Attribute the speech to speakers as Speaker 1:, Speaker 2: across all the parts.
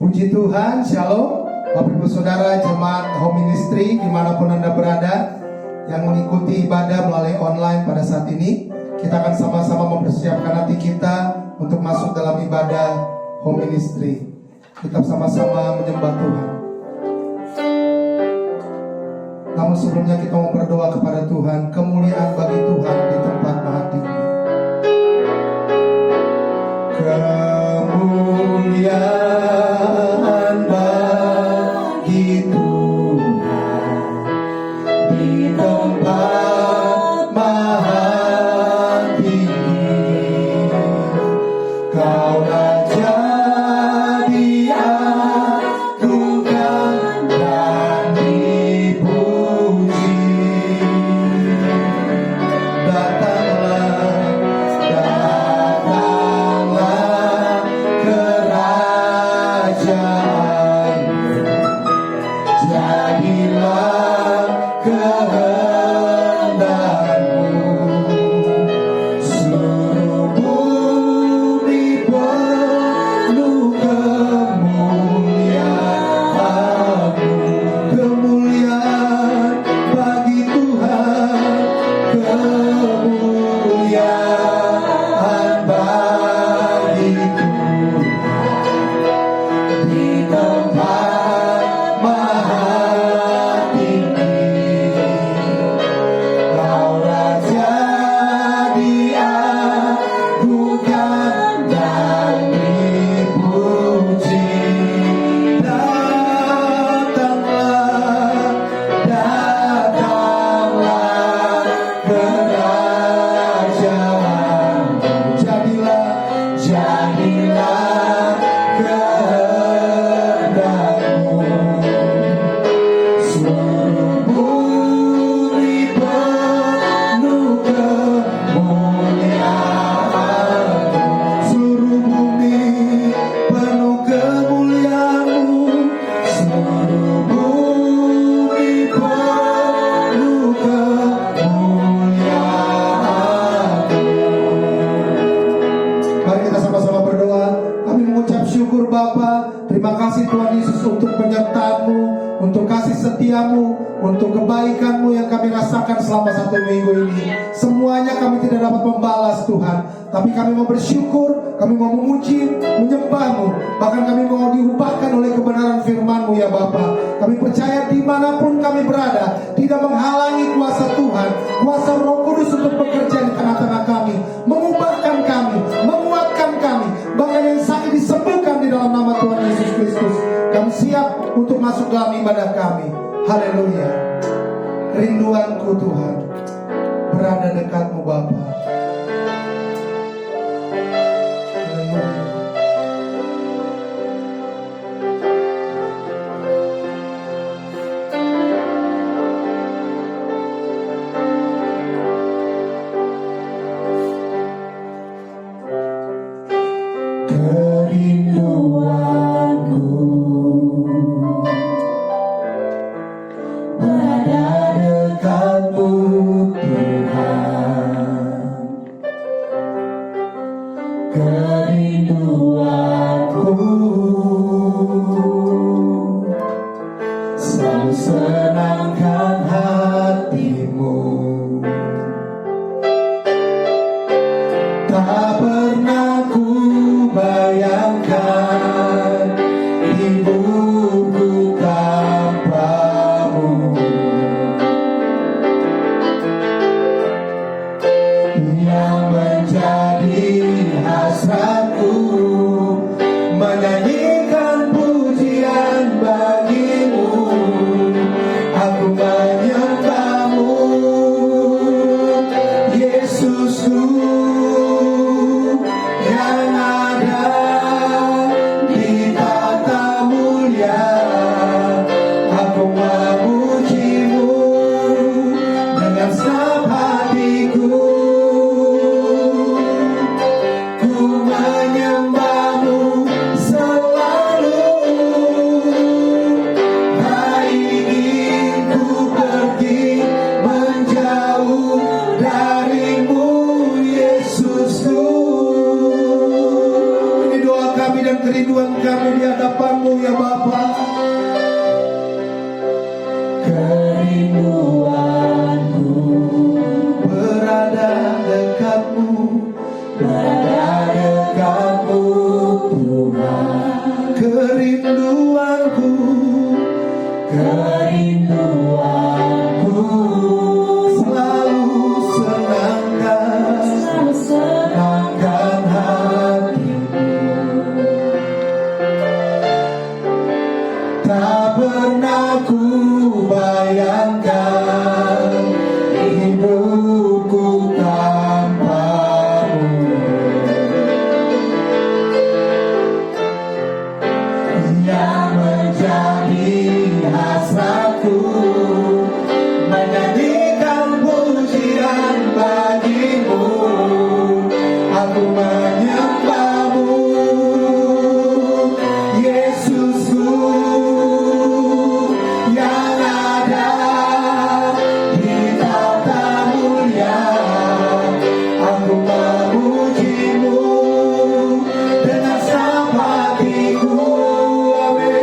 Speaker 1: Puji Tuhan, Shalom Bapak Ibu Saudara Jemaat Home Ministry dimanapun Anda berada yang mengikuti ibadah melalui online pada saat ini. Kita akan sama-sama mempersiapkan hati kita untuk masuk dalam ibadah Home Ministry. Kita sama-sama menyembah Tuhan. Namun sebelumnya kita mau berdoa kepada Tuhan. Kemuliaan bagi Tuhan di tempat maha tinggi. Kemuliaan bagi Tuhan di tempat maha tinggi. Kau Raja diagungkan dan dipuji. Datanglah kerajaanmu, jadilah kehendakmu. Seluruh bumi penuh kemuliaan-Mu. Kemuliaan bagi Tuhan, kemuliaan bagi Tuhan di tempat maha tinggi. Kau Raja diagungkan dan dipuji. Datanglah kerajaanmu, jadilah kehendakmu. Seluruh bumi penuh kemuliaan-Mu. Seluruh bumi penuh kemuliaan-Mu. Seluruh bumi penuh kemuliaan-Mu. Mari kita sama-sama berdoa. Kami mengucap syukur Bapa. Terima kasih Tuhan Yesus untuk penyertaan-Mu, untuk kasih setia-Mu, untuk kebaikan-Mu yang kami rasakan selama 1 minggu ini. Semuanya kami tidak dapat membalas Tuhan, tapi kami mau bersyukur, kami mau memuji, menyembah-Mu. Bahkan kami mau diubahkan oleh kebenaran firman-Mu ya Bapa. Kami percaya dimanapun kami berada, tidak menghalangi kuasa Tuhan, kuasa Roh Kudus untuk bekerja di tengah-tengah kami, mengubahkan kami, menguatkan kami, bahkan yang sakit disembuhkan di dalam nama Tuhan Yesus Kristus. Kami siap untuk masuk dalam ibadah kami. Haleluya. Kerinduanku Tuhan berada dekat-Mu Bapa. Haleluya. Kerinduanku berada dekat-Mu Tuhan. Kerinduanku selalu senangkan hati-Mu. Tak pernah ku bayangkan hidupku tanpa-Mu. Yang menjadi hasratku menyanyikan pujian bagi-Mu. Aku menyembah-Mu, Yesusku, yang ada di tata mulia. ya Bapa.
Speaker 2: Kerinduanku
Speaker 1: Berada dekatmu,
Speaker 2: berada dekatmu Tuhan.
Speaker 1: kerinduanku,
Speaker 2: Kerinduanku
Speaker 1: selalu senangkan
Speaker 2: selalu senangkan hatimu.
Speaker 1: tak pernah ku bayangkan hidupku tanpamu. Yang menjadi hasratku menyanyikan pujian bagimu. Aku menyembahmu, Yesusku, yang ada di tata mulia. Aku memujimu dengan seluruh hatiku. Amin.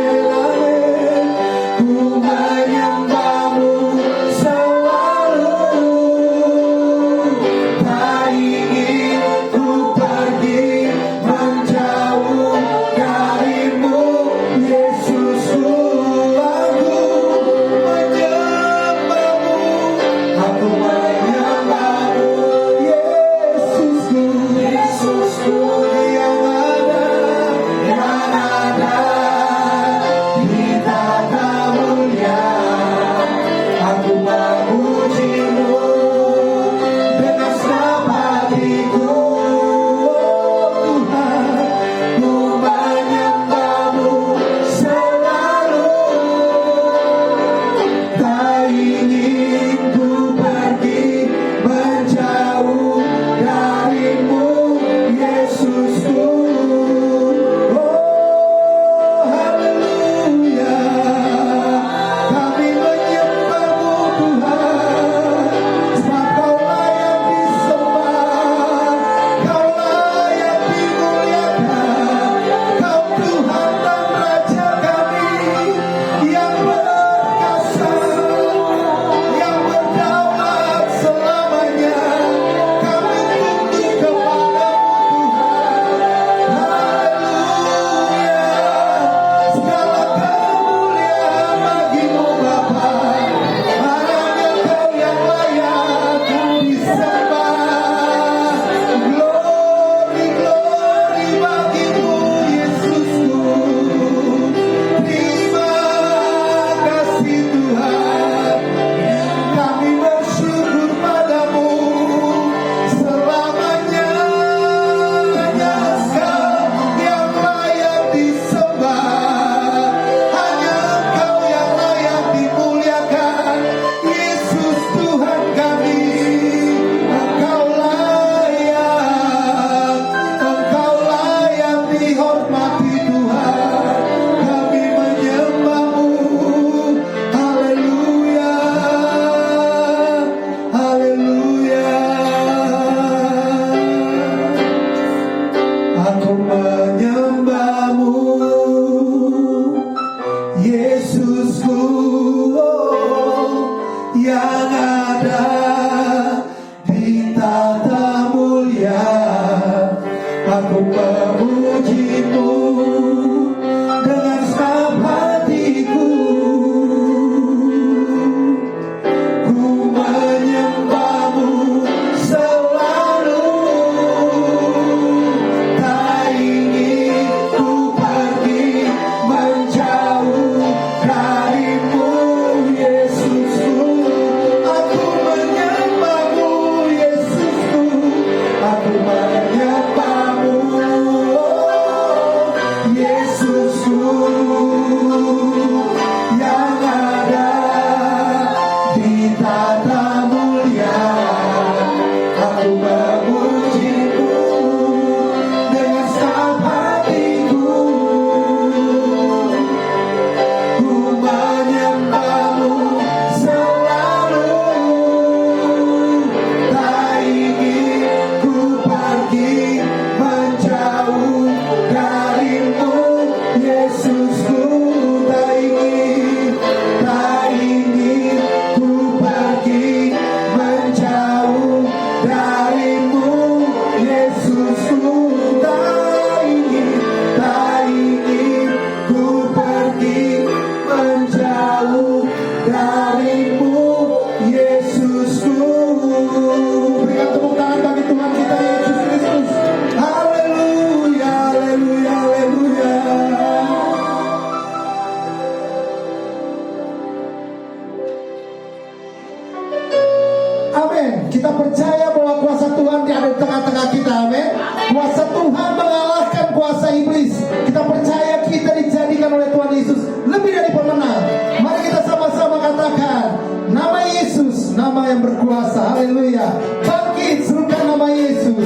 Speaker 1: Kita percaya bahwa kuasa Tuhan ada di tengah-tengah kita, amin. Kuasa Tuhan mengalahkan kuasa iblis. Kita percaya kita dijadikan oleh Tuhan Yesus lebih dari pemenang. Mari kita sama-sama katakan, nama Yesus, nama yang berkuasa. Haleluya. Bangkit, serukan nama Yesus.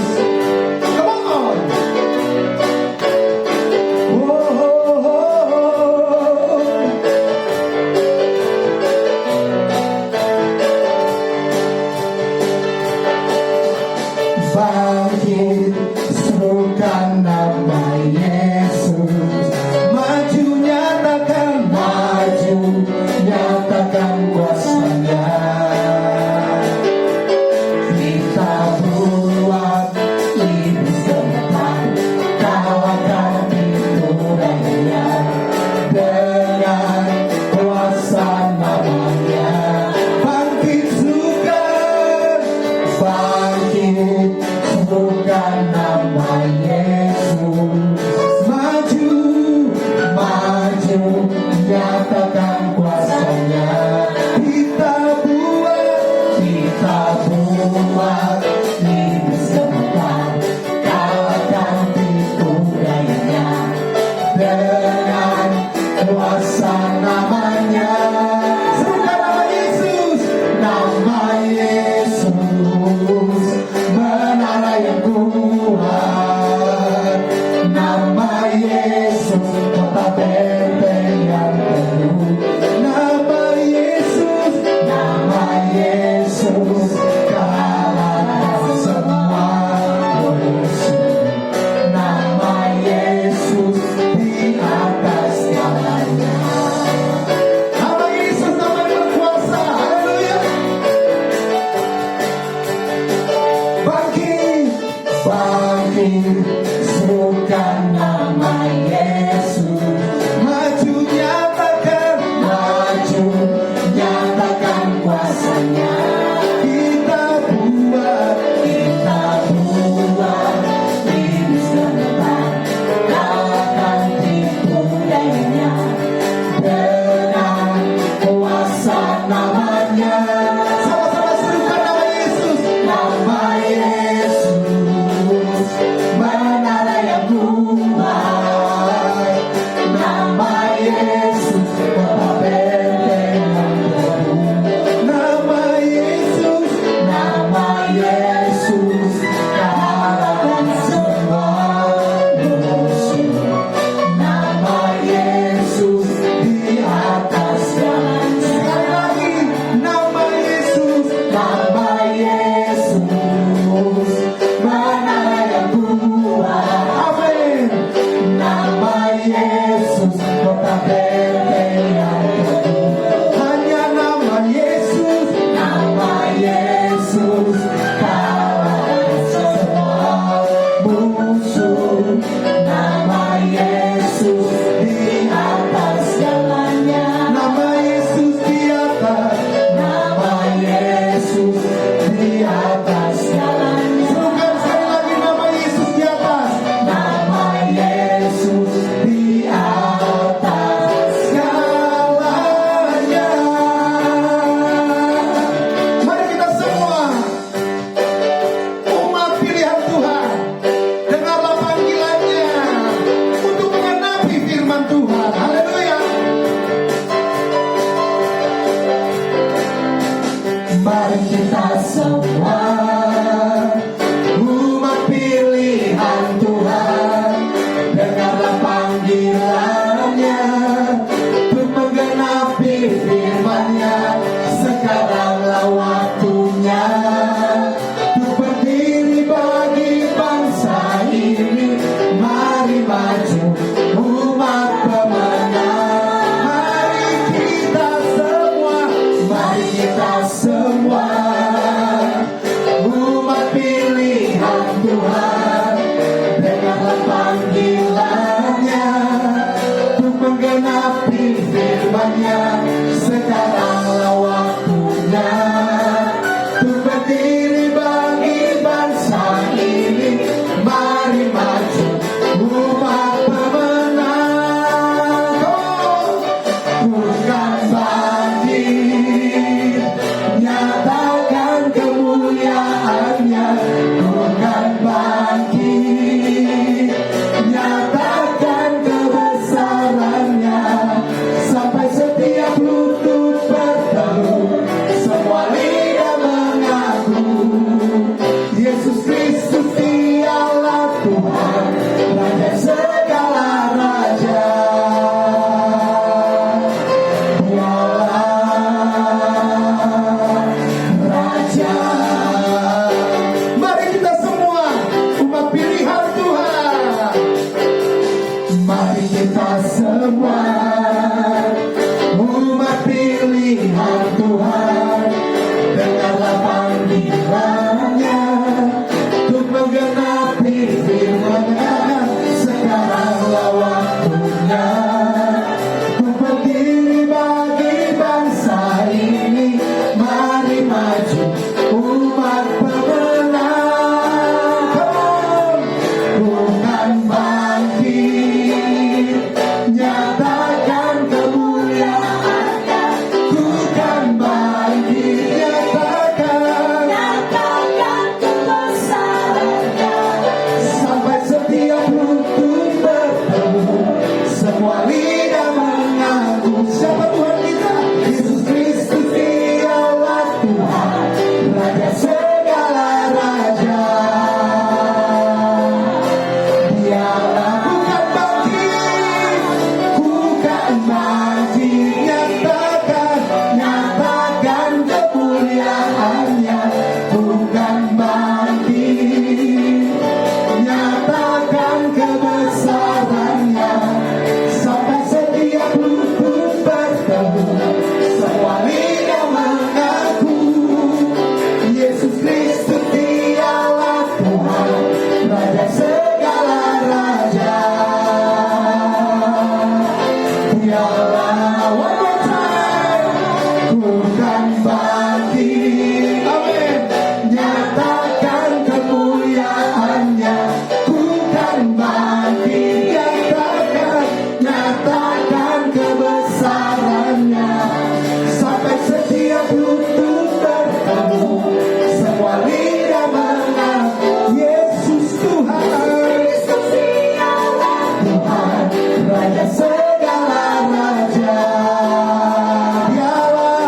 Speaker 1: Come on. Oh, oh, oh, oh. Bangkit, serukan nama Yesus. Maju, nyatakan kuasa-Nya. Kita buat iblis gemtar, kalahkan pintu daya dengan kuasa namanya. Bangkit, serukan, serukan nama Yesus. Maju, nyatakan kuasa-Nya. Kita buat iblis gemtar, kalahkan pintu daya dengan kuasa namanya. Serukan nama Yesus, nama Yesus, menara yang kuat. Nama Yesus, kota benteng yang teguh. Nama Yesus, kalahkan semua musuh. Nama Yesus di atas segalanya. Nama Yesus, nama yang berkuasa. Haleluya. Bangkit, serukan nama Yesus. Maju, nyatakan kuasa-Nya. Kita buat iblis gemtar, kalahkan tipu dayanya dengan kuasa namanya. Sama-sama serukan nama Yesus. Nama Yesus, menara yang kuat. Nama Yesus, kota benteng yang teguh. Nama Yesus, kalahkan semua musuh. Nama Yesus di atas segalanya. Sekali lagi, nama Yesus, menara yang kuat. Amin. Nama Yesus, kota benteng yang teguh. Hanya nama Yesus, kalahkan semua musuh. Nama Yesus di atas segalanya. Nama Yesus di atas. Nama Yesus di atas segalanya. Serukan sekali lagi, nama Yesus di atas. Nama Yesus di atas segalanya. Mari kita semua, umat pilihan Tuhan, dengarlah panggilannya untuk mengenapi firman Tuhan. Haleluya. Mari kita semua, umat pilihan Tuhan, dengarlah panggilannya untuk menggenapi firman-Nya. Sekaranglah waktunya untuk berdiri bagi bangsa ini. Mari maju, umat pemenang. Mari kita semua, umat pilihan Tuhan, dengarlah panggilannya untuk menggenapi firman-Nya. Sekaranglah waktunya untuk berdiri bagi bangsa ini. Mari maju, umat pemenang. Bukan bangkit, nyatakan kemuliaan dialah. One more time. Ku kan bangkit, amin, nyatakan kemuliaannya. Ku kan bangkit, nyatakan kebesarannya. Sampai setiap lutut bertemu, semua lidah mengaku Yesus Tuhan. Tuhan, Raja segala raja. Dialah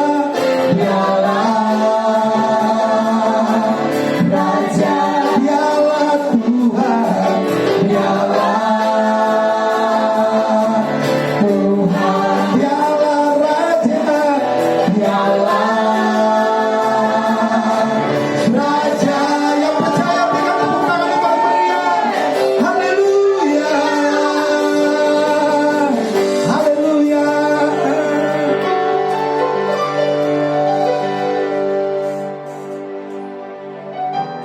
Speaker 1: Raja, dialah Tuhan, dialah Tuhan, dialah Raja, dialah Raja. Yang percaya berikan tepuk tangan yang paling meriah. Haleluya, haleluya.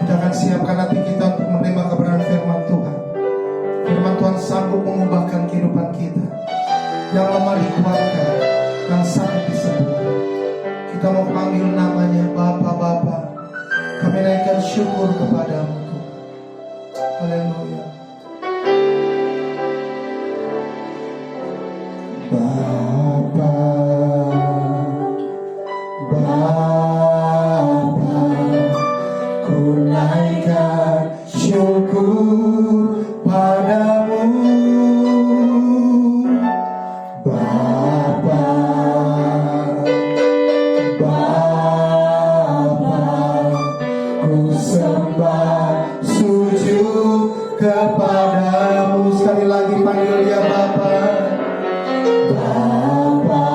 Speaker 1: Kita akan siapkan hati kita untuk menerima kebenaran firman Tuhan. Firman Tuhan sanggup mengubahkan kehidupan kita. Yang lemah dikuatkan, yang sakit disembuhkan. Kita mau panggil namanya Bapa. Kami naikkan syukur kepadamu Tuhan. Haleluya. Bapa, ku naikkan syukur padamu. Bapa, ku sembah sujud kepadamu. Sekali lagi panggil dia Bapa. Bapa,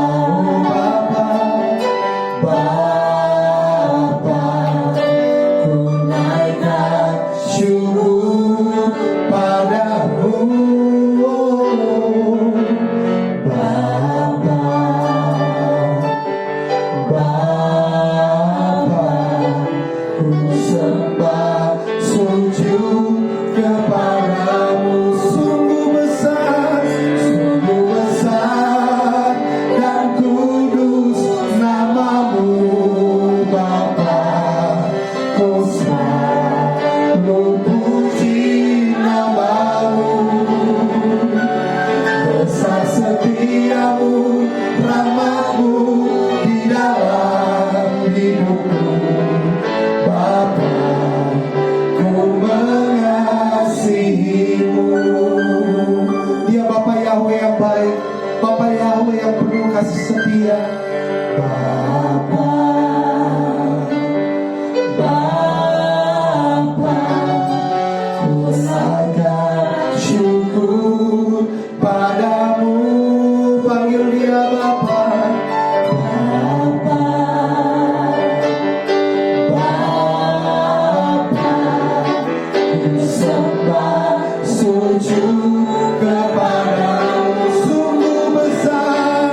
Speaker 1: ku naikkan syukur padamu. Ku sembah sujud kepadamu. Sungguh besar dan kudus namamu Bapa. Ku selalu puji namamu. Besar setiamu, rahmatmu di dalam hidupku Bapa. Ku mengasihimu. Dia Bapa Yahweh yang baik, Bapa Yahweh yang penuh kasih setia. Bapa, ku naikkan syukur padamu. Panggil dia Bapa. Ku sembah sujud kepadamu. Sungguh besar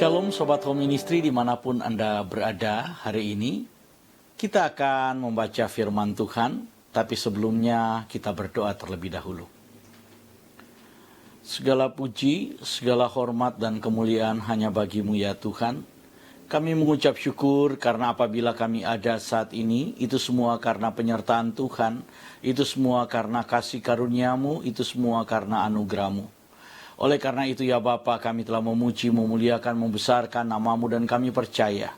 Speaker 3: Shalom Sobat Home Ministry dimanapun Anda berada hari ini. Kita akan membaca firman Tuhan, tapi sebelumnya kita berdoa terlebih dahulu. Segala puji, segala hormat dan kemuliaan hanya bagi-Mu ya Tuhan. Kami mengucap syukur karena apabila kami ada saat ini, itu semua karena penyertaan Tuhan, itu semua karena kasih karunia-Mu, itu semua karena anugerah-Mu. Oleh karena itu ya Bapa, kami telah memuji, memuliakan, membesarkan nama-Mu dan kami percaya.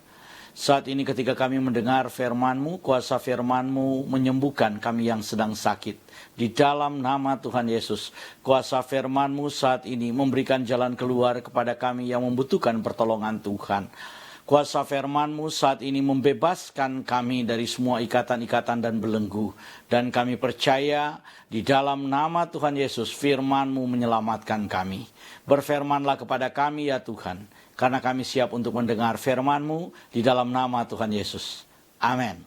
Speaker 3: Saat ini ketika kami mendengar firman-Mu, kuasa firman-Mu menyembuhkan kami yang sedang sakit. Di dalam nama Tuhan Yesus, kuasa firman-Mu saat ini memberikan jalan keluar kepada kami yang membutuhkan pertolongan Tuhan. Kuasa firman-Mu saat ini membebaskan kami dari semua ikatan-ikatan dan belenggu. Dan kami percaya di dalam nama Tuhan Yesus firman-Mu menyelamatkan kami. Berfirmanlah kepada kami ya Tuhan, karena kami siap untuk mendengar firman-Mu di dalam nama Tuhan Yesus. Amin.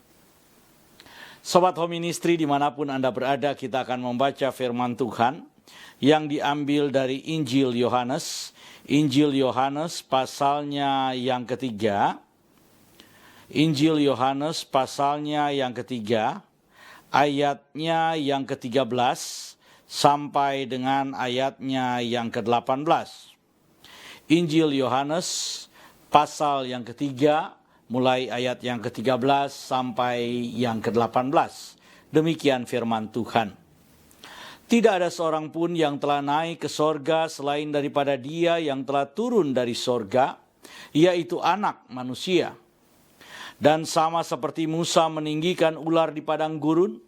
Speaker 3: Sobat Home Ministry dimanapun Anda berada, kita akan membaca firman Tuhan yang diambil dari Injil Yohanes. Injil Yohanes pasalnya yang ketiga. Injil Yohanes pasalnya yang ketiga, ayatnya yang ke-13 sampai dengan ayatnya yang ke-18. Injil Yohanes pasal yang ketiga, mulai ayat yang ke-13 sampai yang ke-18. Demikian firman Tuhan. Tidak ada seorang pun yang telah naik ke sorga selain daripada Dia yang telah turun dari sorga, yaitu Anak Manusia. Dan sama seperti Musa meninggikan ular di padang gurun,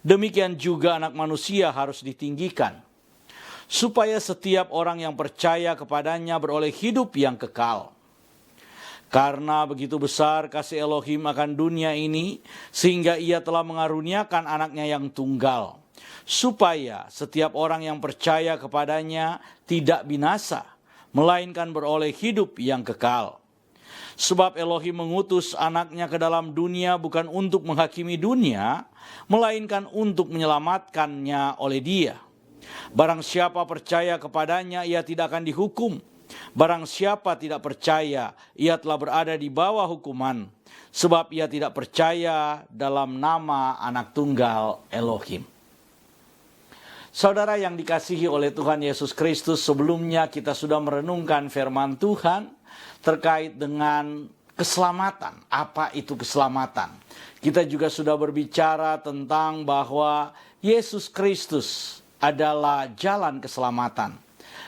Speaker 3: demikian juga Anak Manusia harus ditinggikan, supaya setiap orang yang percaya kepadanya beroleh hidup yang kekal. Karena begitu besar kasih Elohim akan dunia ini, sehingga Ia telah mengaruniakan anaknya yang tunggal, supaya setiap orang yang percaya kepadanya tidak binasa, melainkan beroleh hidup yang kekal. Sebab Elohim mengutus anaknya ke dalam dunia bukan untuk menghakimi dunia, melainkan untuk menyelamatkannya oleh Dia. Barang siapa percaya kepadanya, ia tidak akan dihukum. Barang siapa tidak percaya, ia telah berada di bawah hukuman, sebab ia tidak percaya dalam nama Anak Tunggal Elohim. Saudara yang dikasihi oleh Tuhan Yesus Kristus, sebelumnya kita sudah merenungkan firman Tuhan terkait dengan keselamatan. Apa itu keselamatan? Kita juga sudah berbicara tentang bahwa Yesus Kristus adalah jalan keselamatan.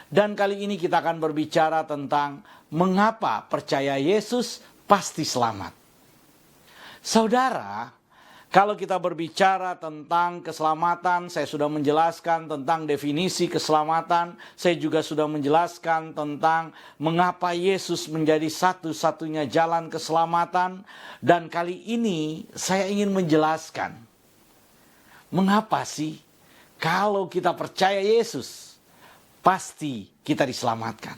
Speaker 3: Dan kali ini kita akan berbicara tentang mengapa percaya Yesus pasti selamat. Saudara, kalau kita berbicara tentang keselamatan, saya sudah menjelaskan tentang definisi keselamatan. Saya juga sudah menjelaskan tentang mengapa Yesus menjadi satu-satunya jalan keselamatan. Dan kali ini saya ingin menjelaskan, mengapa sih kalau kita percaya Yesus, pasti kita diselamatkan.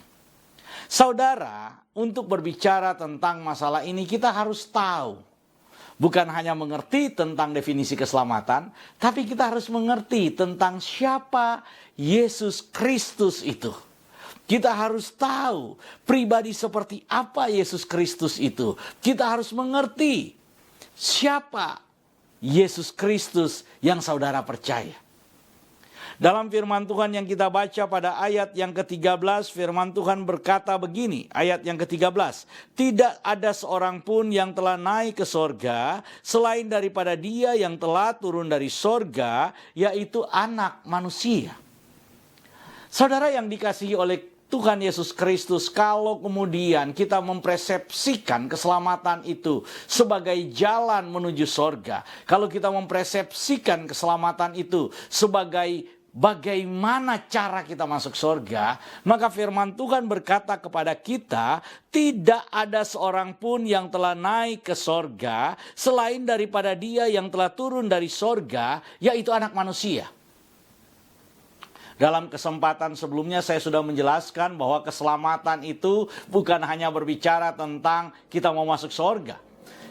Speaker 3: Saudara, untuk berbicara tentang masalah ini kita harus tahu. Bukan hanya mengerti tentang definisi keselamatan, tapi kita harus mengerti tentang siapa Yesus Kristus itu. Kita harus tahu pribadi seperti apa Yesus Kristus itu. Kita harus mengerti siapa Yesus Kristus yang saudara percaya. Dalam firman Tuhan yang kita baca pada ayat yang ke-13, firman Tuhan berkata begini, ayat yang ke-13. Tidak ada seorang pun yang telah naik ke sorga, selain daripada Dia yang telah turun dari sorga, yaitu Anak Manusia. Saudara yang dikasihi oleh Tuhan Yesus Kristus, kalau kemudian kita mempersepsikan keselamatan itu sebagai jalan menuju sorga, kalau kita mempersepsikan keselamatan itu sebagai bagaimana cara kita masuk surga, maka firman Tuhan berkata kepada kita, tidak ada seorang pun yang telah naik ke surga selain daripada Dia yang telah turun dari surga, yaitu Anak Manusia. Dalam kesempatan sebelumnya saya sudah menjelaskan bahwa keselamatan itu bukan hanya berbicara tentang kita mau masuk surga.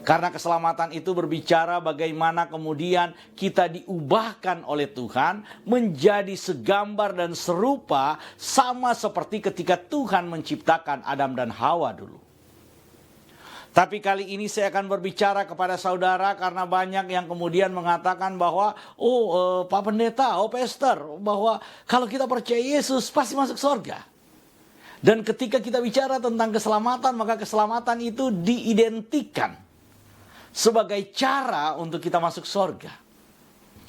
Speaker 3: Karena keselamatan itu berbicara bagaimana kemudian kita diubahkan oleh Tuhan menjadi segambar dan serupa sama seperti ketika Tuhan menciptakan Adam dan Hawa dulu. Tapi kali ini saya akan berbicara kepada saudara karena banyak yang kemudian mengatakan bahwa Pak Pendeta, Pastor, bahwa kalau kita percaya Yesus pasti masuk surga. Dan ketika kita bicara tentang keselamatan, maka keselamatan itu diidentikan sebagai cara untuk kita masuk surga.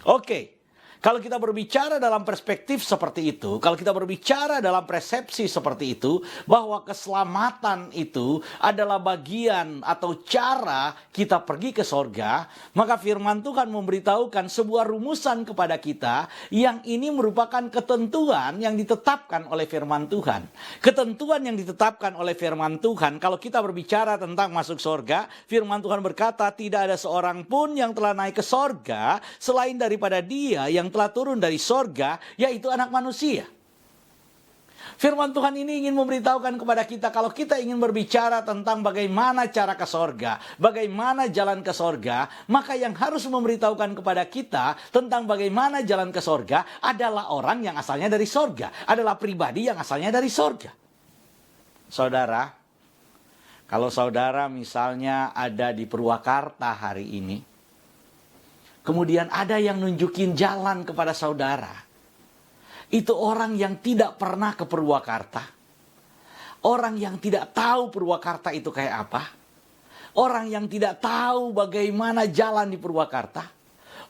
Speaker 3: Oke. Kalau kita berbicara dalam perspektif seperti itu, kalau kita berbicara dalam persepsi seperti itu, bahwa keselamatan itu adalah bagian atau cara kita pergi ke sorga, maka firman Tuhan memberitahukan sebuah rumusan kepada kita yang ini merupakan ketentuan yang ditetapkan oleh firman Tuhan. Ketentuan yang ditetapkan oleh firman Tuhan, kalau kita berbicara tentang masuk sorga, firman Tuhan berkata tidak ada seorang pun yang telah naik ke sorga selain daripada Dia yang telah turun dari sorga, yaitu anak manusia. Firman Tuhan ini ingin memberitahukan kepada kita, kalau kita ingin berbicara tentang bagaimana cara ke sorga, bagaimana jalan ke sorga, maka yang harus memberitahukan kepada kita tentang bagaimana jalan ke sorga adalah orang yang asalnya dari sorga, adalah pribadi yang asalnya dari sorga. Saudara, kalau saudara misalnya ada di Purwakarta hari ini, kemudian ada yang nunjukin jalan kepada saudara. Itu orang yang tidak pernah ke Purwakarta. Orang yang tidak tahu Purwakarta itu kayak apa. Orang yang tidak tahu bagaimana jalan di Purwakarta.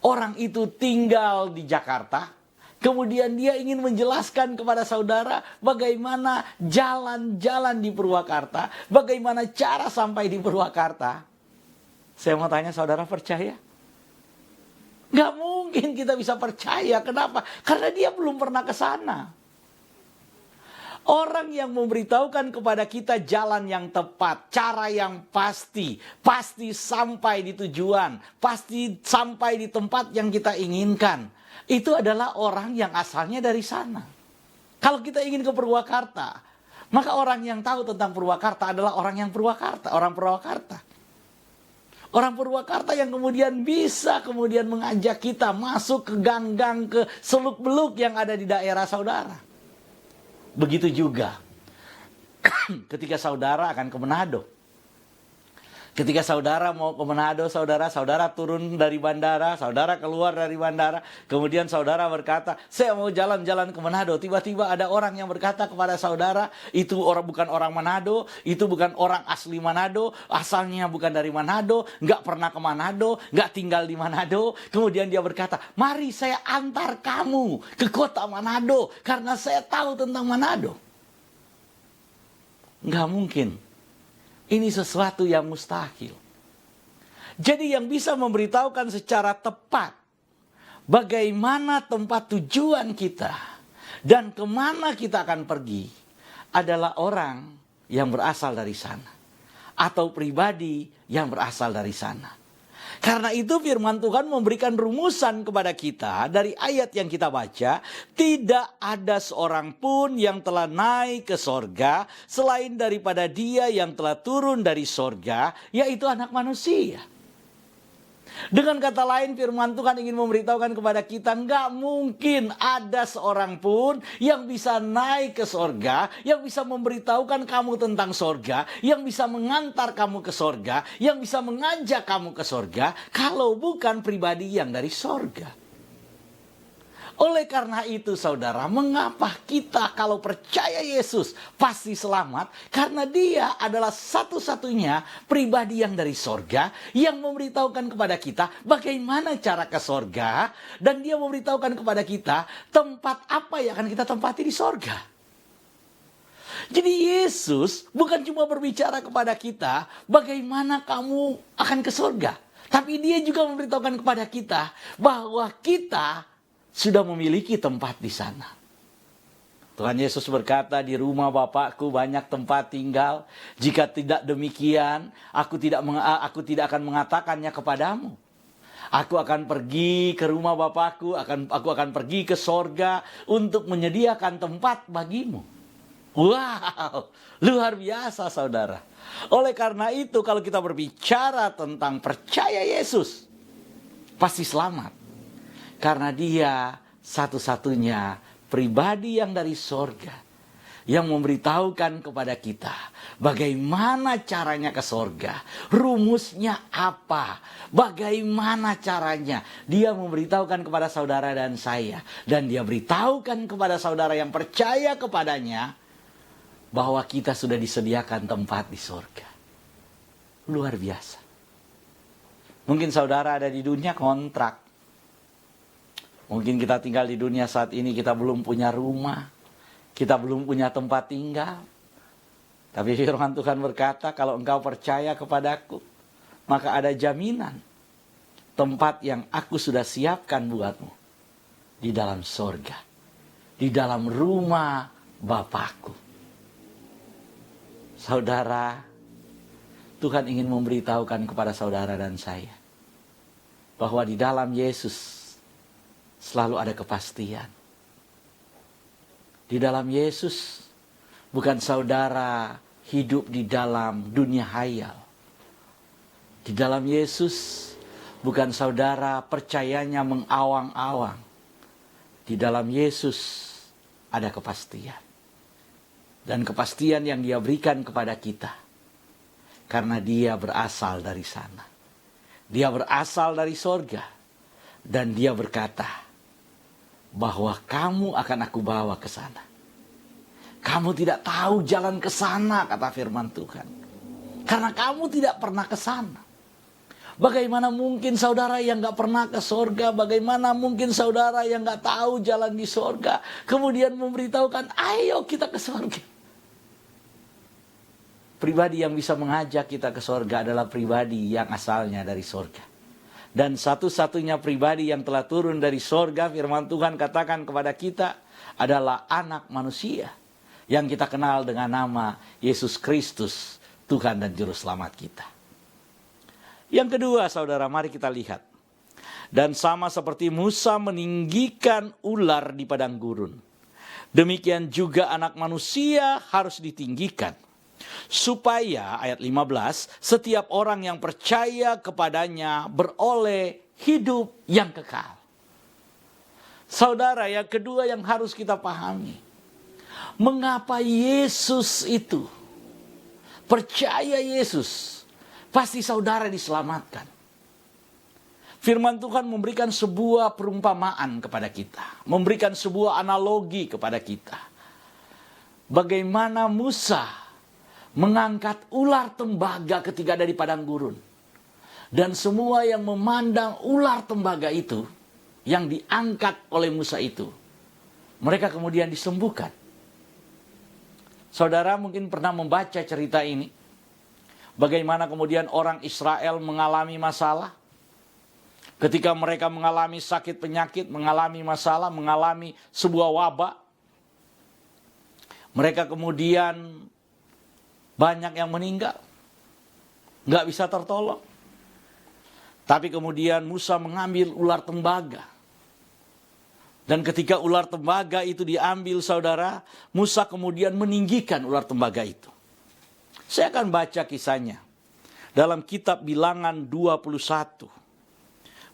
Speaker 3: Orang itu tinggal di Jakarta. Kemudian dia ingin menjelaskan kepada saudara bagaimana jalan-jalan di Purwakarta. Bagaimana cara sampai di Purwakarta. Saya mau tanya, saudara percaya? Gak mungkin kita bisa percaya. Kenapa? Karena dia belum pernah ke sana. Orang yang memberitahukan kepada kita jalan yang tepat, cara yang pasti sampai di tujuan, pasti sampai di tempat yang kita inginkan. Itu adalah orang yang asalnya dari sana. Kalau kita ingin ke Purwakarta, maka orang yang tahu tentang Purwakarta adalah orang yang Purwakarta, orang Purwakarta. Orang Purwakarta yang kemudian bisa kemudian mengajak kita masuk ke gang-gang, ke seluk-beluk yang ada di daerah saudara. Begitu juga ketika saudara akan ke Manado. Ketika saudara mau ke Manado, saudara turun dari bandara, saudara keluar dari bandara, kemudian saudara berkata, saya mau jalan-jalan ke Manado. Tiba-tiba ada orang yang berkata kepada saudara, itu bukan orang Manado, itu bukan orang asli Manado, asalnya bukan dari Manado, nggak pernah ke Manado, nggak tinggal di Manado. Kemudian dia berkata, mari saya antar kamu ke kota Manado, karena saya tahu tentang Manado. Nggak mungkin. Ini sesuatu yang mustahil. Jadi yang bisa memberitahukan secara tepat bagaimana tempat tujuan kita dan kemana kita akan pergi adalah orang yang berasal dari sana. Atau pribadi yang berasal dari sana. Karena itu firman Tuhan memberikan rumusan kepada kita dari ayat yang kita baca. Tidak ada seorang pun yang telah naik ke sorga selain daripada Dia yang telah turun dari sorga, yaitu anak manusia. Dengan kata lain firman Tuhan ingin memberitahukan kepada kita, nggak mungkin ada seorang pun yang bisa naik ke sorga, yang bisa memberitahukan kamu tentang sorga, yang bisa mengantar kamu ke sorga, yang bisa mengajak kamu ke sorga, kalau bukan pribadi yang dari sorga. Oleh karena itu saudara, mengapa kita kalau percaya Yesus pasti selamat? Karena Dia adalah satu-satunya pribadi yang dari sorga yang memberitahukan kepada kita bagaimana cara ke sorga. Dan Dia memberitahukan kepada kita tempat apa yang akan kita tempati di sorga. Jadi Yesus bukan cuma berbicara kepada kita bagaimana kamu akan ke sorga. Tapi Dia juga memberitahukan kepada kita bahwa kita sudah memiliki tempat di sana. Tuhan Yesus berkata, di rumah Bapakku banyak tempat tinggal. Jika tidak demikian, aku tidak akan mengatakannya kepadamu. Aku akan pergi ke rumah Bapakku, aku akan pergi ke sorga untuk menyediakan tempat bagimu. Wow, luar biasa saudara. Oleh karena itu kalau kita berbicara tentang percaya Yesus, pasti selamat. Karena dia satu-satunya pribadi yang dari sorga, yang memberitahukan kepada kita bagaimana caranya ke sorga, rumusnya apa, bagaimana caranya. Dia memberitahukan kepada saudara dan saya, dan dia beritahukan kepada saudara yang percaya kepadanya bahwa kita sudah disediakan tempat di sorga. Luar biasa. Mungkin saudara ada di dunia kontrak. Mungkin kita tinggal di dunia saat ini, kita belum punya rumah, kita belum punya tempat tinggal. Tapi firman Tuhan berkata, kalau engkau percaya kepadaku, maka ada jaminan tempat yang aku sudah siapkan buatmu di dalam sorga, di dalam rumah Bapakku. Saudara, Tuhan ingin memberitahukan kepada saudara dan saya bahwa di dalam Yesus selalu ada kepastian. Di dalam Yesus bukan saudara hidup di dalam dunia hayal. Di dalam Yesus bukan saudara percayanya mengawang-awang. Di dalam Yesus ada kepastian. Dan kepastian yang dia berikan kepada kita. Karena dia berasal dari sana. Dia berasal dari sorga. Dan dia berkata bahwa kamu akan aku bawa ke sana. Kamu tidak tahu jalan ke sana, kata firman Tuhan. Karena kamu tidak pernah ke sana. Bagaimana mungkin saudara yang gak pernah ke sorga, bagaimana mungkin saudara yang gak tahu jalan di sorga, kemudian memberitahukan, ayo kita ke sorga. Pribadi yang bisa mengajak kita ke sorga adalah pribadi yang asalnya dari sorga. Dan satu-satunya pribadi yang telah turun dari sorga, firman Tuhan katakan kepada kita, adalah anak manusia. Yang kita kenal dengan nama Yesus Kristus, Tuhan dan Juru Selamat kita. Yang kedua, saudara, mari kita lihat. Dan sama seperti Musa meninggikan ular di padang gurun, demikian juga anak manusia harus ditinggikan. Supaya, ayat 15, setiap orang yang percaya kepadanya beroleh hidup yang kekal. Saudara, yang kedua yang harus kita pahami. Mengapa Yesus itu, percaya Yesus, pasti saudara diselamatkan. Firman Tuhan memberikan sebuah perumpamaan kepada kita. Memberikan sebuah analogi kepada kita. Bagaimana Musa mengangkat ular tembaga ketika ada di padang gurun. Dan semua yang memandang ular tembaga itu, yang diangkat oleh Musa itu, mereka kemudian disembuhkan. Saudara mungkin pernah membaca cerita ini. Bagaimana kemudian orang Israel mengalami masalah. Ketika mereka mengalami sakit penyakit, mengalami masalah, mengalami sebuah wabah. Mereka kemudian banyak yang meninggal. Nggak bisa tertolong. Tapi kemudian Musa mengambil ular tembaga. Dan ketika ular tembaga itu diambil, saudara, Musa kemudian meninggikan ular tembaga itu. Saya akan baca kisahnya. Dalam kitab Bilangan 21.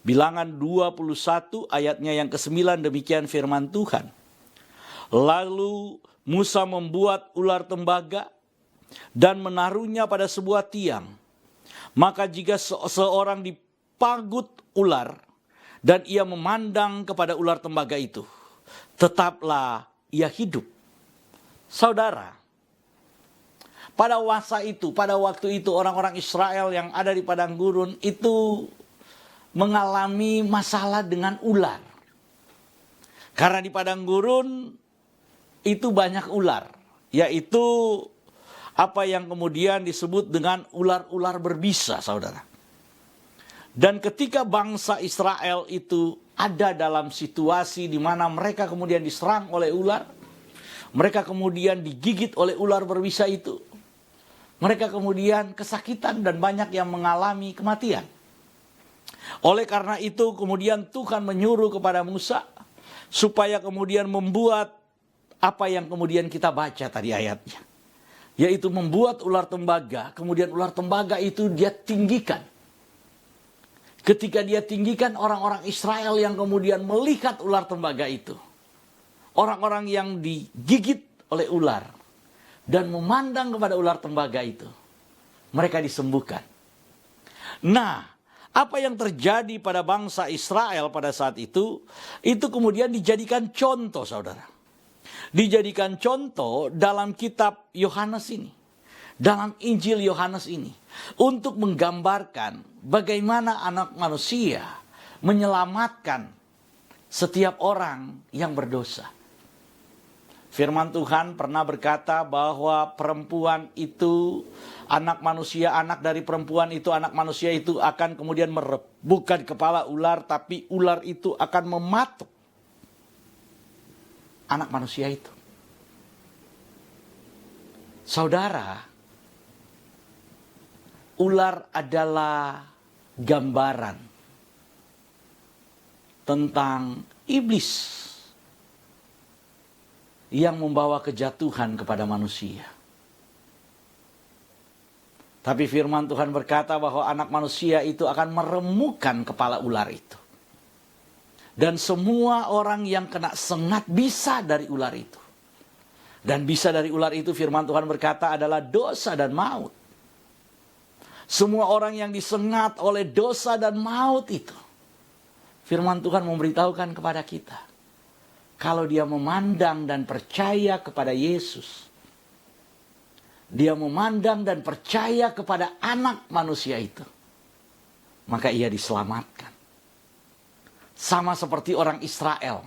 Speaker 3: Bilangan 21 ayatnya yang ke-9 demikian firman Tuhan. Lalu Musa membuat ular tembaga dan menaruhnya pada sebuah tiang. Maka jika seorang dipagut ular dan ia memandang kepada ular tembaga itu, tetaplah ia hidup. Saudara, pada waktu itu orang-orang Israel yang ada di padang gurun itu mengalami masalah dengan ular. Karena di padang gurun itu banyak ular, yaitu apa yang kemudian disebut dengan ular-ular berbisa, saudara. Dan ketika bangsa Israel itu ada dalam situasi di mana mereka kemudian diserang oleh ular, mereka kemudian digigit oleh ular berbisa itu, mereka kemudian kesakitan dan banyak yang mengalami kematian. Oleh karena itu kemudian Tuhan menyuruh kepada Musa supaya kemudian membuat apa yang kemudian kita baca tadi ayatnya. Yaitu membuat ular tembaga, kemudian ular tembaga itu dia tinggikan. Ketika dia tinggikan, orang-orang Israel yang kemudian melihat ular tembaga itu. Orang-orang yang digigit oleh ular dan memandang kepada ular tembaga itu, mereka disembuhkan. Nah, apa yang terjadi pada bangsa Israel pada saat itu kemudian dijadikan contoh, saudara. Dijadikan contoh dalam kitab Yohanes ini, dalam Injil Yohanes ini, untuk menggambarkan bagaimana anak manusia menyelamatkan setiap orang yang berdosa. Firman Tuhan pernah berkata bahwa perempuan itu, anak manusia, anak dari perempuan itu, anak manusia itu akan kemudian merebutkan kepala ular, tapi ular itu akan mematuk anak manusia itu. Saudara, ular adalah gambaran tentang iblis yang membawa kejatuhan kepada manusia. Tapi firman Tuhan berkata bahwa anak manusia itu akan meremukkan kepala ular itu. Dan semua orang yang kena sengat bisa dari ular itu. Dan bisa dari ular itu firman Tuhan berkata adalah dosa dan maut. Semua orang yang disengat oleh dosa dan maut itu, firman Tuhan memberitahukan kepada kita, kalau dia memandang dan percaya kepada Yesus, dia memandang dan percaya kepada anak manusia itu, maka ia diselamatkan. Sama seperti orang Israel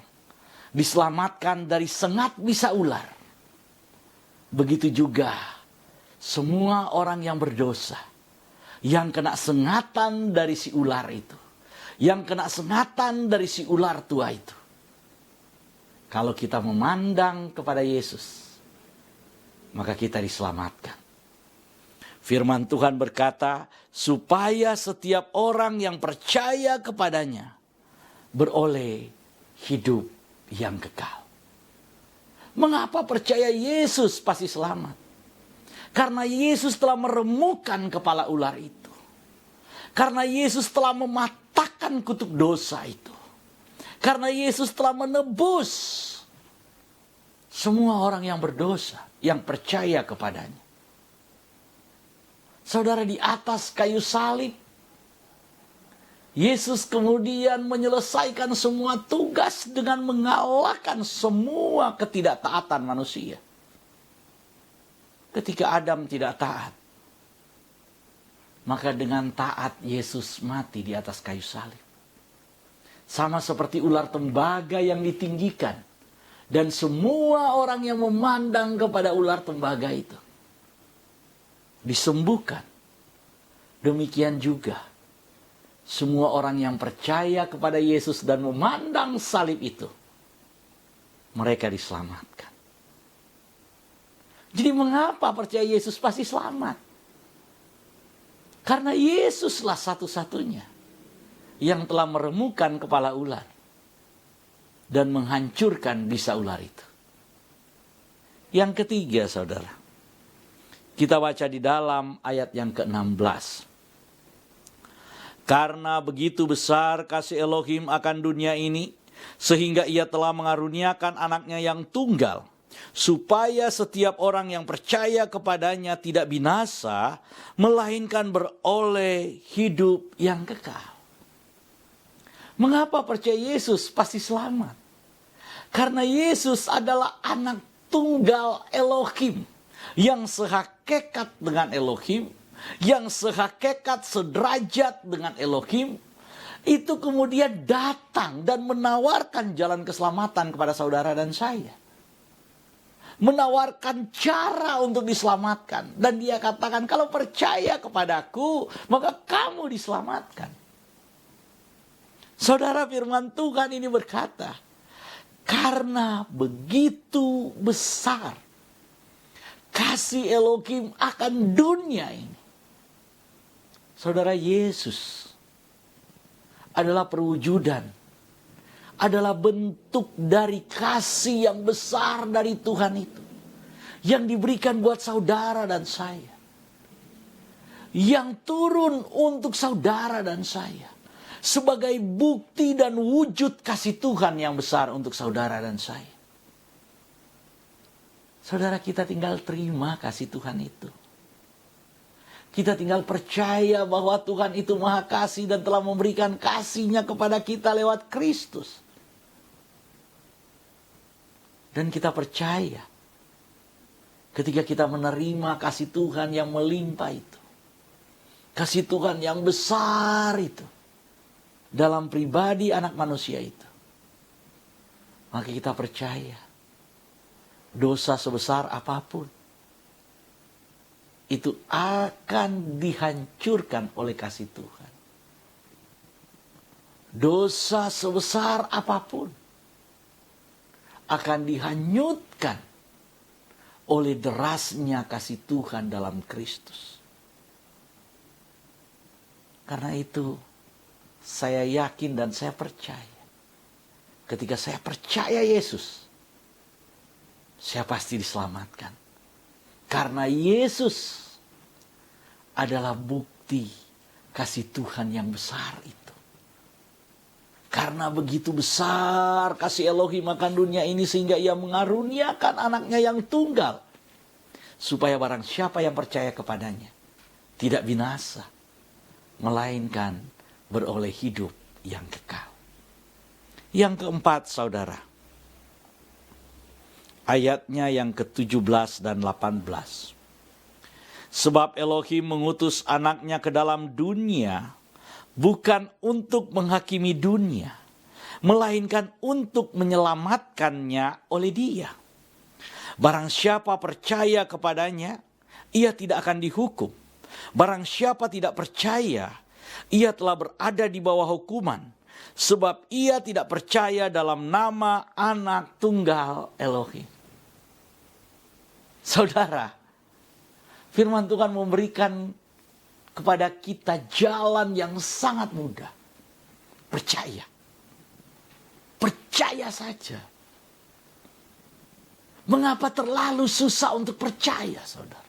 Speaker 3: diselamatkan dari sengat bisa ular. Begitu juga semua orang yang berdosa, yang kena sengatan dari si ular itu, yang kena sengatan dari si ular tua itu, kalau kita memandang kepada Yesus, maka kita diselamatkan. Firman Tuhan berkata, supaya setiap orang yang percaya kepadanya beroleh hidup yang kekal. Mengapa percaya Yesus pasti selamat? Karena Yesus telah meremukkan kepala ular itu. Karena Yesus telah mematahkan kutuk dosa itu. Karena Yesus telah menebus semua orang yang berdosa, yang percaya kepadanya. Saudara, di atas kayu salib, Yesus kemudian menyelesaikan semua tugas dengan mengalahkan semua ketidaktaatan manusia. Ketika Adam tidak taat, maka dengan taat Yesus mati di atas kayu salib. Sama seperti ular tembaga yang ditinggikan. Dan semua orang yang memandang kepada ular tembaga itu disembuhkan. Demikian juga semua orang yang percaya kepada Yesus dan memandang salib itu, mereka diselamatkan. Jadi mengapa percaya Yesus pasti selamat? Karena Yesuslah satu-satunya yang telah meremukkan kepala ular dan menghancurkan bisa ular itu. Yang ketiga, saudara, kita baca di dalam ayat yang ke-16. Karena begitu besar kasih Elohim akan dunia ini, sehingga ia telah mengaruniakan anaknya yang tunggal, supaya setiap orang yang percaya kepadanya tidak binasa, melainkan beroleh hidup yang kekal. Mengapa percaya Yesus pasti selamat? Karena Yesus adalah anak tunggal Elohim, yang sehakikat dengan Elohim, yang sehakikat sederajat dengan Elohim, itu kemudian datang dan menawarkan jalan keselamatan kepada saudara dan saya. Menawarkan cara untuk diselamatkan. Dan dia katakan, kalau percaya kepadaku, maka kamu diselamatkan. Saudara, firman Tuhan ini berkata, karena begitu besar kasih Elohim akan dunia ini. Saudara, Yesus adalah perwujudan adalah bentuk dari kasih yang besar dari Tuhan itu. Yang diberikan buat saudara dan saya. Yang turun untuk saudara dan saya. Sebagai bukti dan wujud kasih Tuhan yang besar untuk saudara dan saya. Saudara, kita tinggal terima kasih Tuhan itu. Kita tinggal percaya bahwa Tuhan itu maha kasih dan telah memberikan kasih-Nya kepada kita lewat Kristus. Dan kita percaya ketika kita menerima kasih Tuhan yang melimpah itu. Kasih Tuhan yang besar itu. Dalam pribadi anak manusia itu. Maka kita percaya. Dosa sebesar apapun. Itu akan dihancurkan oleh kasih Tuhan. Dosa sebesar apapun. Akan dihanyutkan oleh derasnya kasih Tuhan dalam Kristus. Karena itu saya yakin dan saya percaya. Ketika saya percaya Yesus, saya pasti diselamatkan. Karena Yesus adalah bukti kasih Tuhan yang besar itu. Karena begitu besar kasih Elohim akan dunia ini sehingga Ia mengaruniakan anaknya yang tunggal. Supaya barang siapa yang percaya kepadanya tidak binasa. Melainkan beroleh hidup yang kekal. Yang keempat, saudara. Ayatnya yang ke-17 dan 18. Sebab Elohim mengutus anaknya ke dalam dunia, bukan untuk menghakimi dunia, melainkan untuk menyelamatkannya oleh Dia. Barang siapa percaya kepadanya, ia tidak akan dihukum. Barang siapa tidak percaya, ia telah berada di bawah hukuman. Sebab ia tidak percaya dalam nama anak tunggal Elohim. Saudara, firman Tuhan memberikan kepada kita jalan yang sangat mudah. Percaya. Percaya saja. Mengapa terlalu susah untuk percaya, saudara?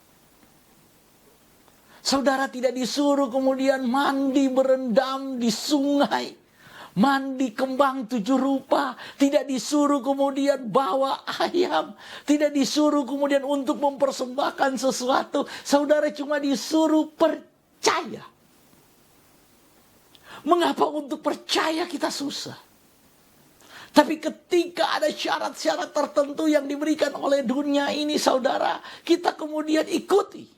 Speaker 3: Saudara tidak disuruh kemudian mandi berendam di sungai. Mandi kembang 7 rupa. Tidak disuruh kemudian bawa ayam. Tidak disuruh kemudian untuk mempersembahkan sesuatu. Saudara cuma disuruh percaya. Mengapa untuk percaya kita susah? Tapi ketika ada syarat-syarat tertentu yang diberikan oleh dunia ini, saudara, kita kemudian ikuti.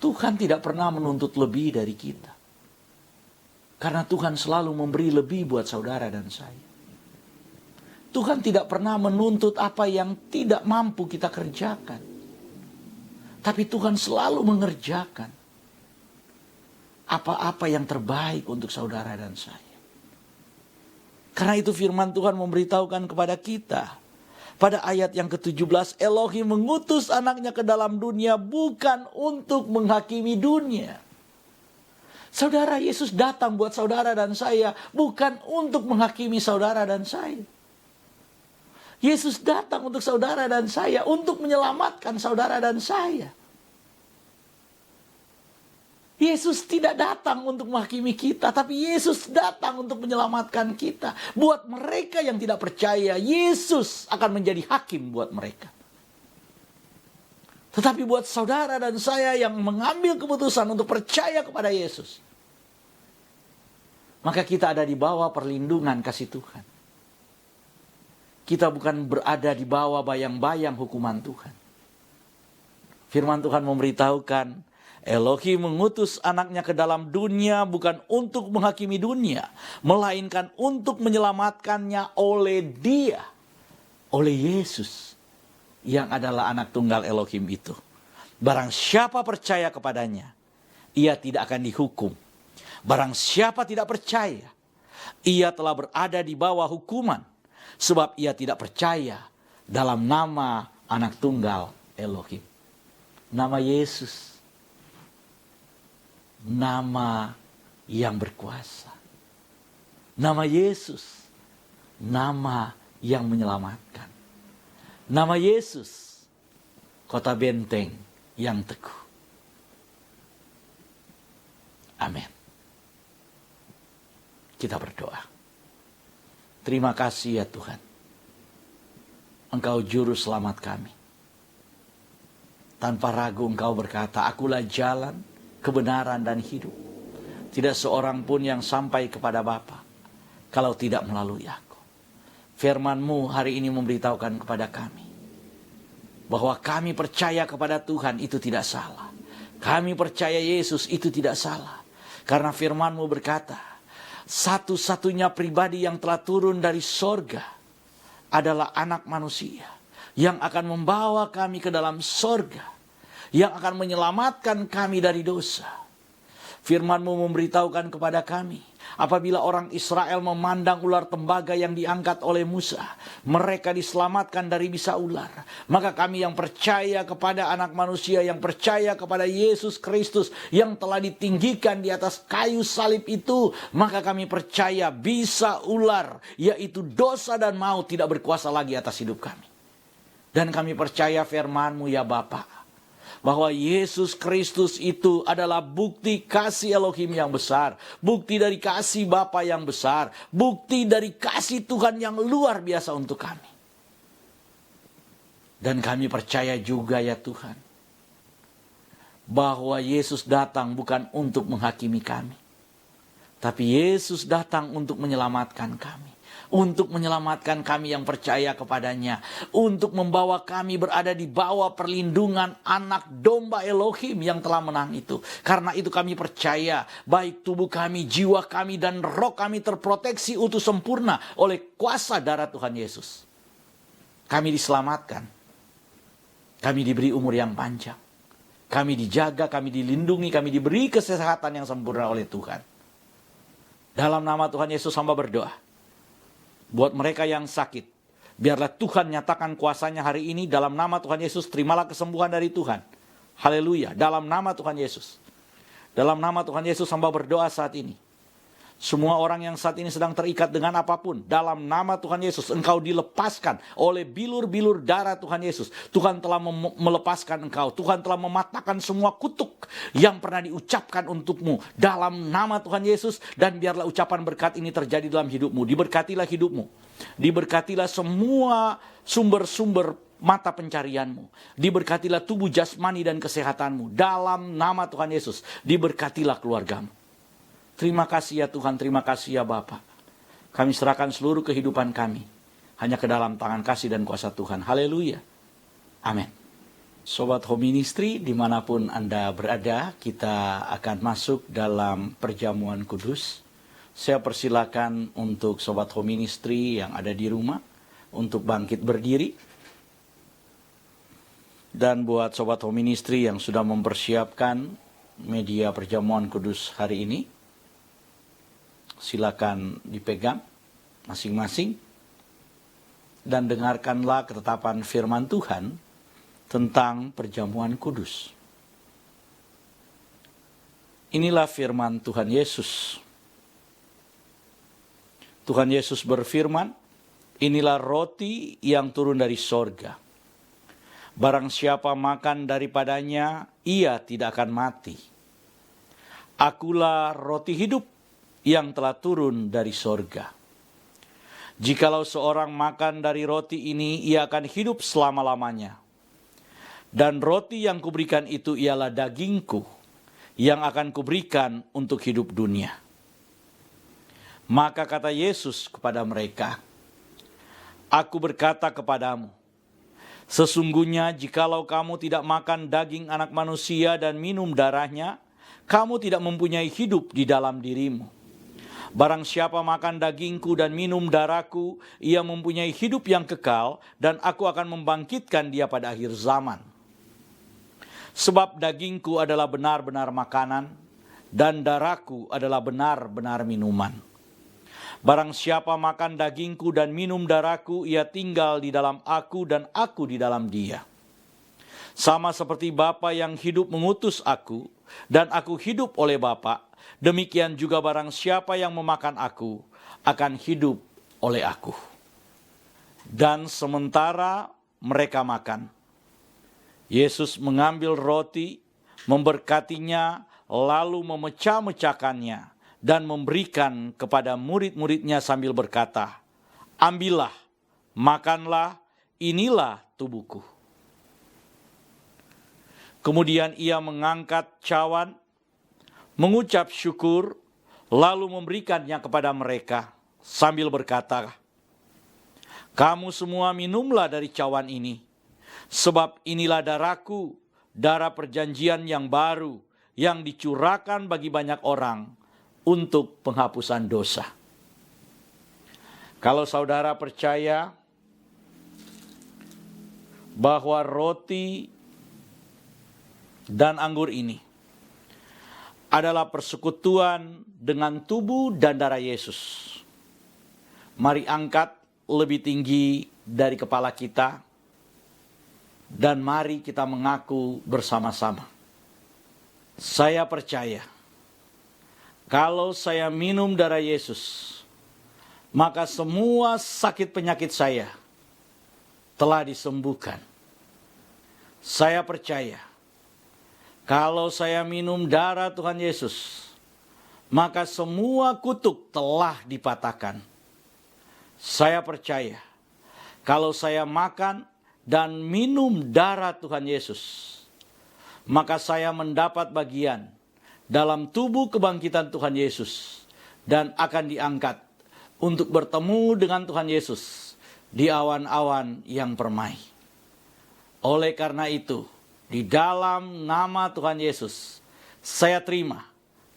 Speaker 3: Tuhan tidak pernah menuntut lebih dari kita. Karena Tuhan selalu memberi lebih buat saudara dan saya. Tuhan tidak pernah menuntut apa yang tidak mampu kita kerjakan. Tapi Tuhan selalu mengerjakan apa-apa yang terbaik untuk saudara dan saya. Karena itu firman Tuhan memberitahukan kepada kita. Pada ayat yang ke-17, Elohim mengutus anaknya ke dalam dunia bukan untuk menghakimi dunia. Saudara, Yesus datang buat saudara dan saya bukan untuk menghakimi saudara dan saya. Yesus datang untuk saudara dan saya untuk menyelamatkan saudara dan saya. Yesus tidak datang untuk menghakimi kita, tapi Yesus datang untuk menyelamatkan kita. Buat mereka yang tidak percaya, Yesus akan menjadi hakim buat mereka. Tetapi buat saudara dan saya yang mengambil keputusan untuk percaya kepada Yesus, maka kita ada di bawah perlindungan kasih Tuhan. Kita bukan berada di bawah bayang-bayang hukuman Tuhan. Firman Tuhan memberitahukan, Elohim mengutus anaknya ke dalam dunia bukan untuk menghakimi dunia, melainkan untuk menyelamatkannya oleh Dia, oleh Yesus, yang adalah anak tunggal Elohim itu. Barang siapa percaya kepadanya, ia tidak akan dihukum. Barang siapa tidak percaya, ia telah berada di bawah hukuman, sebab ia tidak percaya dalam nama anak tunggal Elohim. Nama Yesus. Nama yang berkuasa. Nama Yesus, nama yang menyelamatkan. Nama Yesus, kota benteng yang teguh. Amin. Kita berdoa. Terima kasih ya Tuhan. Engkau juru selamat kami. Tanpa ragu Engkau berkata, akulah jalan, kebenaran dan hidup. Tidak seorang pun yang sampai kepada Bapa kalau tidak melalui aku. Firman-Mu hari ini memberitahukan kepada kami bahwa kami percaya kepada Tuhan itu tidak salah. Kami percaya Yesus itu tidak salah. Karena firman-Mu berkata, satu-satunya pribadi yang telah turun dari sorga adalah anak manusia yang akan membawa kami ke dalam sorga, yang akan menyelamatkan kami dari dosa. Firman-Mu memberitahukan kepada kami, apabila orang Israel memandang ular tembaga yang diangkat oleh Musa, mereka diselamatkan dari bisa ular. Maka kami yang percaya kepada anak manusia, yang percaya kepada Yesus Kristus yang telah ditinggikan di atas kayu salib itu, maka kami percaya bisa ular, yaitu dosa dan maut, tidak berkuasa lagi atas hidup kami. Dan kami percaya firman-Mu ya Bapa, bahwa Yesus Kristus itu adalah bukti kasih Elohim yang besar, bukti dari kasih Bapa yang besar, bukti dari kasih Tuhan yang luar biasa untuk kami. Dan kami percaya juga ya Tuhan, bahwa Yesus datang bukan untuk menghakimi kami, tapi Yesus datang untuk menyelamatkan kami. Untuk menyelamatkan kami yang percaya kepadanya. Untuk membawa kami berada di bawah perlindungan anak domba Elohim yang telah menang itu. Karena itu kami percaya baik tubuh kami, jiwa kami, dan roh kami terproteksi utuh sempurna oleh kuasa darah Tuhan Yesus. Kami diselamatkan. Kami diberi umur yang panjang. Kami dijaga, kami dilindungi, kami diberi kesehatan yang sempurna oleh Tuhan. Dalam nama Tuhan Yesus hamba berdoa. Buat mereka yang sakit, biarlah Tuhan nyatakan kuasanya hari ini dalam nama Tuhan Yesus. Terimalah kesembuhan dari Tuhan. Haleluya. Dalam nama Tuhan Yesus. Dalam nama Tuhan Yesus hamba berdoa saat ini. Semua orang yang saat ini sedang terikat dengan apapun, dalam nama Tuhan Yesus, engkau dilepaskan oleh bilur-bilur darah Tuhan Yesus. Tuhan telah melepaskan engkau. Tuhan telah mematahkan semua kutuk yang pernah diucapkan untukmu dalam nama Tuhan Yesus. Dan biarlah ucapan berkat ini terjadi dalam hidupmu. Diberkatilah hidupmu. Diberkatilah semua sumber-sumber mata pencarianmu. Diberkatilah tubuh jasmani dan kesehatanmu. Dalam nama Tuhan Yesus, diberkatilah keluargamu. Terima kasih ya Tuhan, terima kasih ya Bapa. Kami serahkan seluruh kehidupan kami hanya ke dalam tangan kasih dan kuasa Tuhan. Haleluya. Amin. Sobat Home Ministry, dimanapun Anda berada, kita akan masuk dalam perjamuan kudus. Saya persilakan untuk Sobat Home Ministry yang ada di rumah untuk bangkit berdiri. Dan buat Sobat Home Ministry yang sudah mempersiapkan media perjamuan kudus hari ini, silakan dipegang masing-masing dan dengarkanlah ketetapan firman Tuhan tentang perjamuan kudus. Inilah firman Tuhan Yesus. Tuhan Yesus berfirman, inilah roti yang turun dari sorga. Barang siapa makan daripadanya, ia tidak akan mati. Akulah roti hidup yang telah turun dari sorga. Jikalau seorang makan dari roti ini, ia akan hidup selama-lamanya. Dan roti yang kuberikan itu ialah dagingku, yang akan kuberikan untuk hidup dunia. Maka kata Yesus kepada mereka, Aku berkata kepadamu, sesungguhnya jikalau kamu tidak makan daging anak manusia dan minum darahnya, kamu tidak mempunyai hidup di dalam dirimu. Barang siapa makan dagingku dan minum darahku, ia mempunyai hidup yang kekal, dan aku akan membangkitkan dia pada akhir zaman. Sebab dagingku adalah benar-benar makanan, dan darahku adalah benar-benar minuman. Barang siapa makan dagingku dan minum darahku, ia tinggal di dalam aku dan aku di dalam dia. Sama seperti Bapa yang hidup mengutus aku, dan aku hidup oleh Bapa, demikian juga barang siapa yang memakan aku, akan hidup oleh aku. Dan sementara mereka makan, Yesus mengambil roti, memberkatinya, lalu memecah-mecahkannya, dan memberikan kepada murid-muridnya sambil berkata, "Ambillah, makanlah, inilah tubuhku." Kemudian ia mengangkat cawan, mengucap syukur, lalu memberikannya kepada mereka sambil berkata, "Kamu semua minumlah dari cawan ini, sebab inilah darahku, darah perjanjian yang baru, yang dicurahkan bagi banyak orang untuk penghapusan dosa." Kalau saudara percaya bahwa roti dan anggur ini adalah persekutuan dengan tubuh dan darah Yesus, mari angkat lebih tinggi dari kepala kita, dan mari kita mengaku bersama-sama. Saya percaya, kalau saya minum darah Yesus, maka semua sakit penyakit saya telah disembuhkan. Saya percaya, kalau saya minum darah Tuhan Yesus, maka semua kutuk telah dipatahkan. Saya percaya, kalau saya makan dan minum darah Tuhan Yesus, maka saya mendapat bagian dalam tubuh kebangkitan Tuhan Yesus dan akan diangkat untuk bertemu dengan Tuhan Yesus di awan-awan yang permai. Oleh karena itu, di dalam nama Tuhan Yesus, saya terima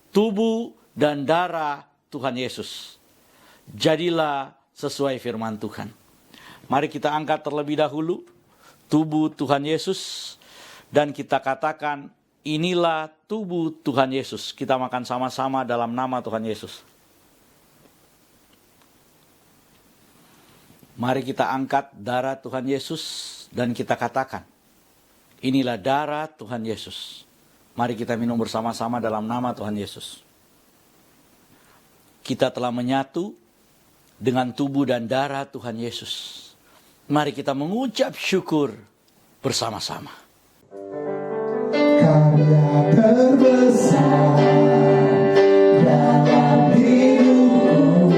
Speaker 3: tubuh dan darah Tuhan Yesus. Jadilah sesuai firman Tuhan. Mari kita angkat terlebih dahulu tubuh Tuhan Yesus, dan kita katakan, inilah tubuh Tuhan Yesus. Kita makan sama-sama dalam nama Tuhan Yesus. Mari kita angkat darah Tuhan Yesus dan kita katakan, inilah darah Tuhan Yesus. Mari kita minum bersama-sama dalam nama Tuhan Yesus. Kita telah menyatu dengan tubuh dan darah Tuhan Yesus. Mari kita mengucap syukur bersama-sama.
Speaker 1: Karya terbesar dalam hidupku,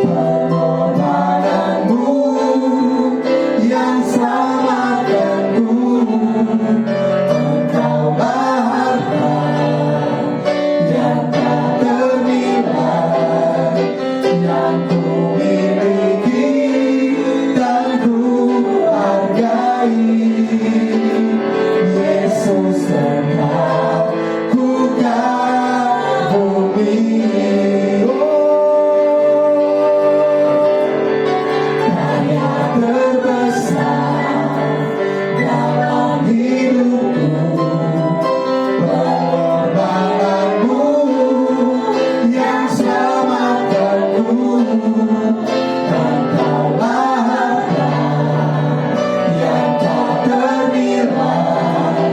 Speaker 1: pengorbananmu yang selamatkanku. Engkaulah harta yang tak ternilai, yang ku miliki dan ku hargai. Yesus tetap ku kagumi. Karya terbesar dalam hidupku, pengorbananmu yang selamatkanku. Engkaulah harta yang tak ternilai,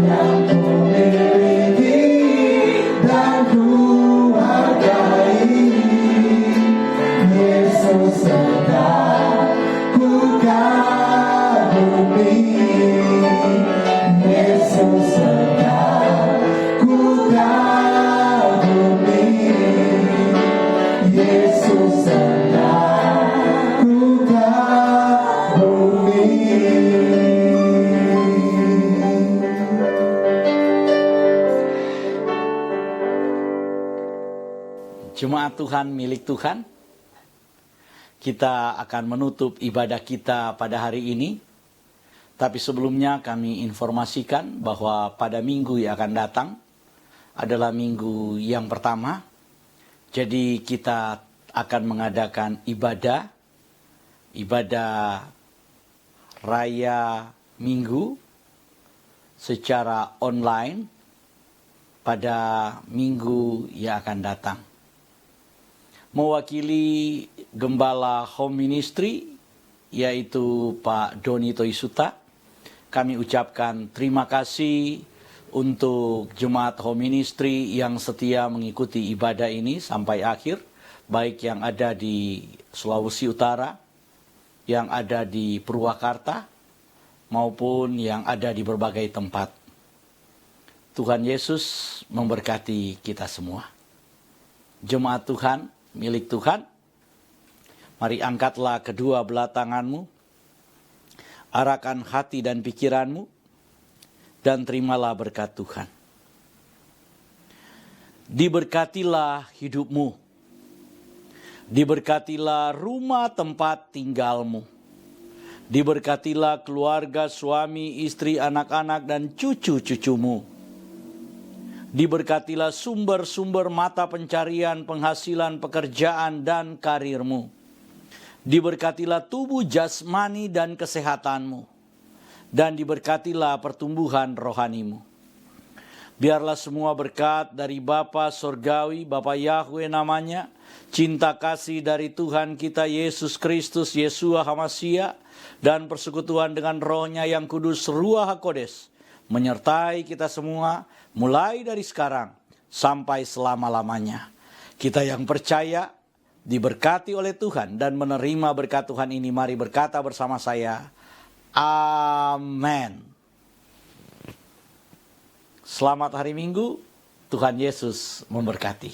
Speaker 1: yang ku miliki dan ku hargai. Yesus sedang ku kagumi. Yesus sedang ku kagumi. Yesus sedang ku kagumi.
Speaker 3: Jemaat Tuhan milik Tuhan, kita akan menutup ibadah kita pada hari ini. Tapi sebelumnya kami informasikan bahwa pada minggu yang akan datang adalah minggu yang pertama. Jadi kita akan mengadakan ibadah raya minggu secara online pada minggu yang akan datang. Mewakili Gembala Home Ministry, yaitu Pak Doni Toisuta, kami ucapkan terima kasih untuk Jemaat Home Ministry yang setia mengikuti ibadah ini sampai akhir. baik yang ada di Sulawesi Utara, yang ada di Purwakarta, maupun yang ada di berbagai tempat. Tuhan Yesus memberkati kita semua. Jemaat Tuhan, milik Tuhan, mari angkatlah kedua belah tanganmu, arahkan hati dan pikiranmu, dan terimalah berkat Tuhan. Diberkatilah hidupmu, diberkatilah rumah tempat tinggalmu, diberkatilah keluarga, suami, istri, anak-anak, dan cucu-cucumu. Diberkatilah sumber-sumber mata pencarian, penghasilan, pekerjaan, dan karirmu. Diberkatilah tubuh jasmani dan kesehatanmu. Dan diberkatilah pertumbuhan rohanimu. Biarlah semua berkat dari Bapa Sorgawi, Bapa Yahweh namanya, cinta kasih dari Tuhan kita Yesus Kristus, Yeshua HaMashiach, dan persekutuan dengan Roh-Nya yang kudus, Ruach HaKodes, menyertai kita semua, mulai dari sekarang sampai selama-lamanya. Kita yang percaya, diberkati oleh Tuhan, dan menerima berkat Tuhan ini, mari berkata bersama saya, Amin. Selamat hari Minggu, Tuhan Yesus memberkati.